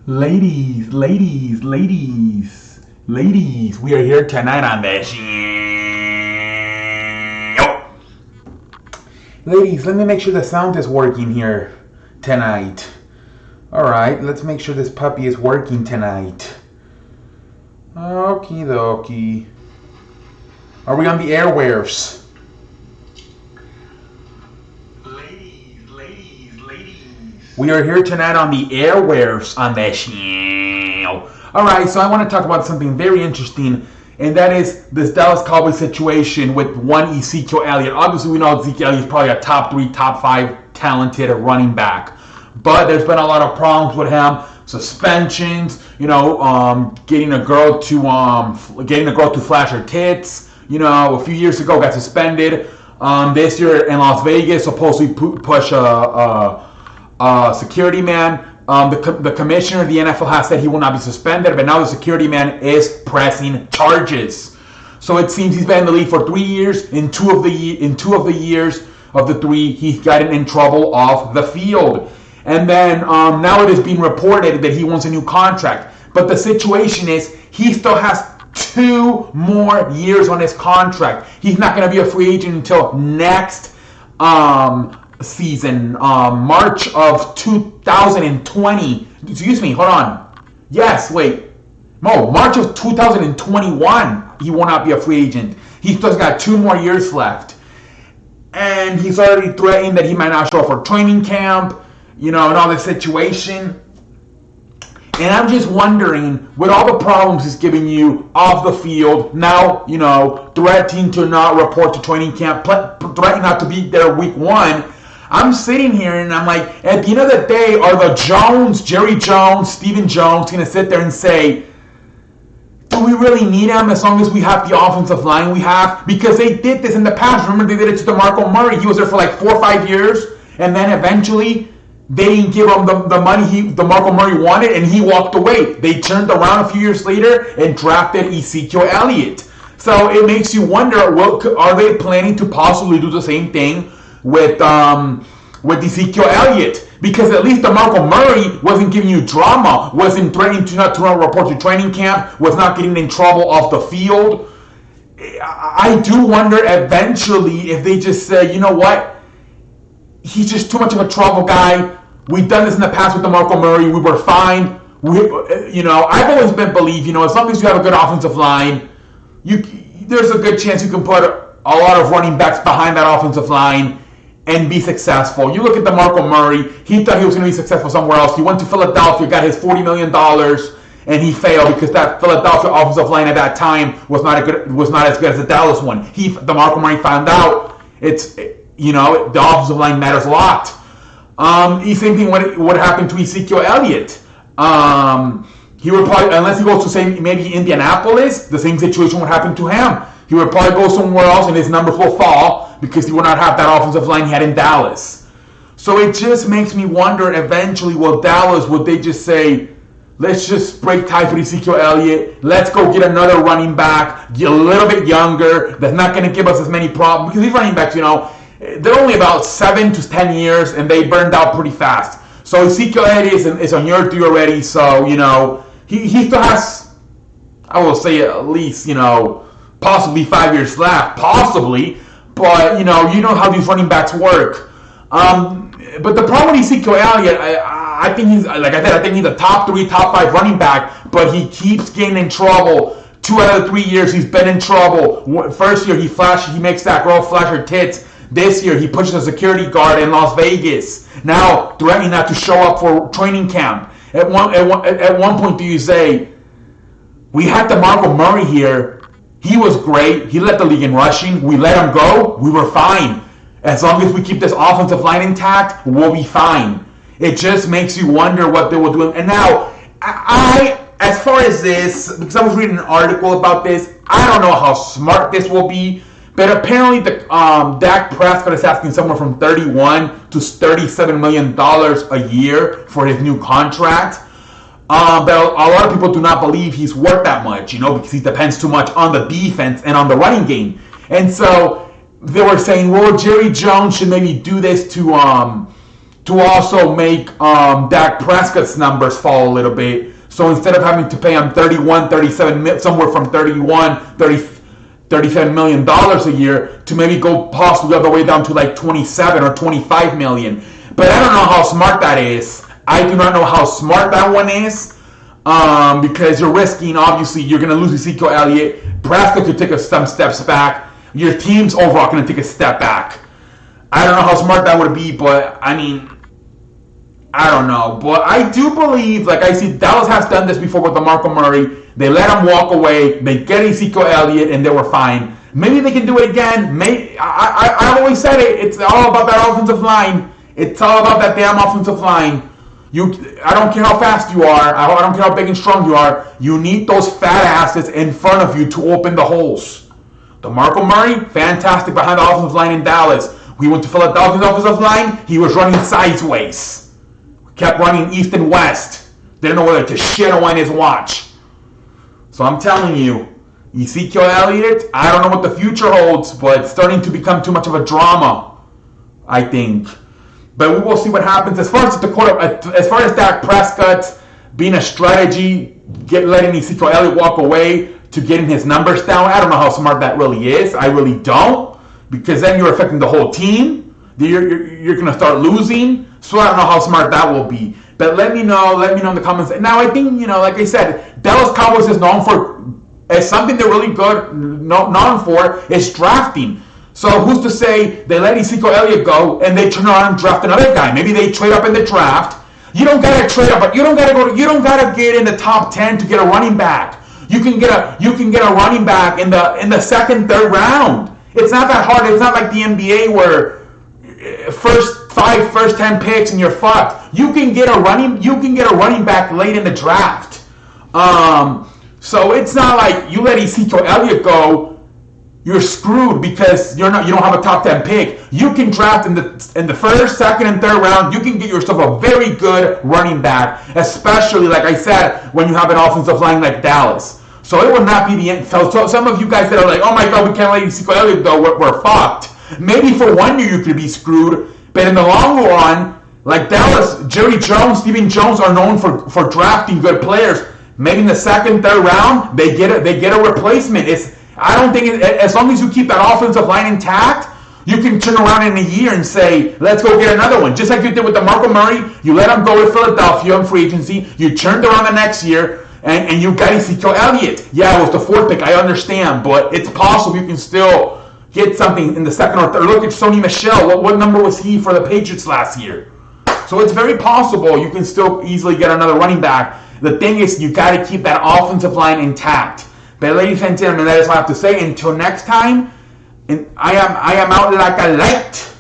Ladies, we are here tonight on the show. Ladies, let me make sure the sound is working here tonight. Alright, let's make sure this puppy is working tonight. Okie dokie. Are we on the airwaves? Ladies. We are here tonight on the airwaves on the show. Alright, so I want to talk about something very interesting, and that is this Dallas Cowboys situation with one Ezekiel Elliott. Obviously, we know Ezekiel Elliott is probably a top 3, top 5 talented running back. But there's been a lot of problems with him. Suspensions, getting a girl to flash her tits. A few years ago got suspended. This year in Las Vegas, supposedly push a security man. The commissioner of the NFL has said he will not be suspended, but now the security man is pressing charges. So it seems he's been in the league for 3 years. In two of the years of the 3, he's gotten in trouble off the field. And then now it is being reported that he wants a new contract. But the situation is he still has 2 more years on his contract. He's not going to be a free agent until next season, March of 2020. Excuse me, hold on. Yes, wait. No, March of 2021, he will not be a free agent. He's still got 2 more years left. And he's already threatened that he might not show up for training camp, and all this situation. And I'm just wondering, with all the problems he's giving you off the field, now, threatening to not report to training camp, threatening not to be there week 1, I'm sitting here and I'm like, at the end of the day, are the Jerry Jones, Stephen Jones, going to sit there and say, do we really need him as long as we have the offensive line we have? Because they did this in the past. Remember, they did it to DeMarco Murray. He was there for like 4 or 5 years, and then eventually they didn't give him the money DeMarco Murray wanted, and he walked away. They turned around a few years later and drafted Ezekiel Elliott. So it makes you wonder, are they planning to possibly do the same thing with Ezekiel Elliott? Because at least DeMarco Murray wasn't giving you drama, wasn't threatening to not report to training camp, was not getting in trouble off the field. I do wonder eventually if they just say, you know what, he's just too much of a trouble guy. We've done this in the past with DeMarco Murray. We were fine. I've always believed, as long as you have a good offensive line, there's a good chance you can put a lot of running backs behind that offensive line and be successful. You look at DeMarco Murray. He thought he was going to be successful somewhere else. He went to Philadelphia, got his $40 million, and he failed because that Philadelphia offensive line at that time was not as good as the Dallas one. DeMarco Murray found out the offensive line matters a lot. Same thing what happened to Ezekiel Elliott. He would probably, unless he goes to maybe Indianapolis, the same situation would happen to him. He would probably go somewhere else and his numbers will fall because he will not have that offensive line he had in Dallas. So it just makes me wonder, eventually, would they just say, let's just break ties with Ezekiel Elliott, let's go get another running back, a little bit younger, that's not going to give us as many problems. Because these running backs, they're only about 7 to 10 years and they burned out pretty fast. So Ezekiel Elliott is on year 3 already, so, he still has, I will say at least, possibly 5 years left, possibly, but, you know how these running backs work. But the problem with Ezekiel Elliott, I think he's, like I said, I think he's a top 3, top 5 running back, but he keeps getting in trouble. 2 out of 3 years, he's been in trouble. First year, he makes that girl flash her tits. This year, he pushes a security guard in Las Vegas. Now, threatening not to show up for training camp. At one point, do you say, we had DeMarco Murray here. He was great. He led the league in rushing. We let him go. We were fine. As long as we keep this offensive line intact, we'll be fine. It just makes you wonder what they will do. And now, as far as this, because I was reading an article about this, I don't know how smart this will be. But apparently, Dak Prescott is asking somewhere from $31 to $37 million a year for his new contract. But a lot of people do not believe he's worth that much, because he depends too much on the defense and on the running game. And so they were saying, well, Jerry Jones should maybe do this to to also make Dak Prescott's numbers fall a little bit. So instead of having to pay him 37, somewhere from 37 million dollars a year, to maybe go possibly all the way down to like 27 or 25 million. But I don't know how smart that is. I do not know how smart that one is, because you're risking, obviously, you're going to lose Ezekiel Elliott. Prescott could take some steps back. Your team's overall going to take a step back. I don't know how smart that would be, but I mean, I don't know. But I do believe, like I see, Dallas has done this before with DeMarco Murray. They let him walk away. They get Ezekiel Elliott, and they were fine. Maybe they can do it again. I've always said it. It's all about that offensive line. It's all about that damn offensive line. I don't care how fast you are. I don't care how big and strong you are. You need those fat asses in front of you to open the holes. DeMarco Murray, fantastic behind the offensive line in Dallas. We went to Philadelphia's offensive line. He was running sideways. Kept running east and west. Didn't know whether to shit or wind his watch. So I'm telling you, Ezekiel Elliott, I don't know what the future holds, but it's starting to become too much of a drama, I think. But we will see what happens. As far as Dak Prescott being a strategy, letting Ezekiel Elliott walk away to getting his numbers down, I don't know how smart that really is. I really don't. Because then you're affecting the whole team. You're going to start losing. So I don't know how smart that will be. But let me know in the comments. Now, I think, like I said, Dallas Cowboys is known for, as something they're really good, known for, is drafting. So who's to say they let Ezekiel Elliott go and they turn around and draft another guy? Maybe they trade up in the draft. You don't got to trade up, but you don't got to get in the top 10 to get a running back. You can get a running back in the second, third round. It's not that hard. It's not like the NBA where first 10 picks and you're fucked. You can get a running back late in the draft. So it's not like you let Ezekiel Elliott go, you're screwed because you don't have a top 10 pick. You can draft in the first, second, and third round. You can get yourself a very good running back, especially like I said, when you have an offensive line like Dallas. So it will not be the end. So some of you guys that are like, oh my God, we can't let Ezekiel Elliott go, we're fucked. Maybe for 1 year you could be screwed, but in the long run, like Dallas, Jerry Jones, Stephen Jones are known for drafting good players. Maybe in the second, third round, they get a replacement. I don't think as long as you keep that offensive line intact, you can turn around in a year and say, let's go get another one. Just like you did with DeMarco Murray, you let him go to Philadelphia on free agency, you turned around the next year, and you got Ezekiel Elliott. Yeah, it was the fourth pick, I understand, but it's possible you can still get something in the second or third. Look at Sony Michel. What number was he for the Patriots last year? So it's very possible you can still easily get another running back. The thing is, you got to keep that offensive line intact. But ladies and gentlemen, that is all I have to say. Until next time, I am out like a light.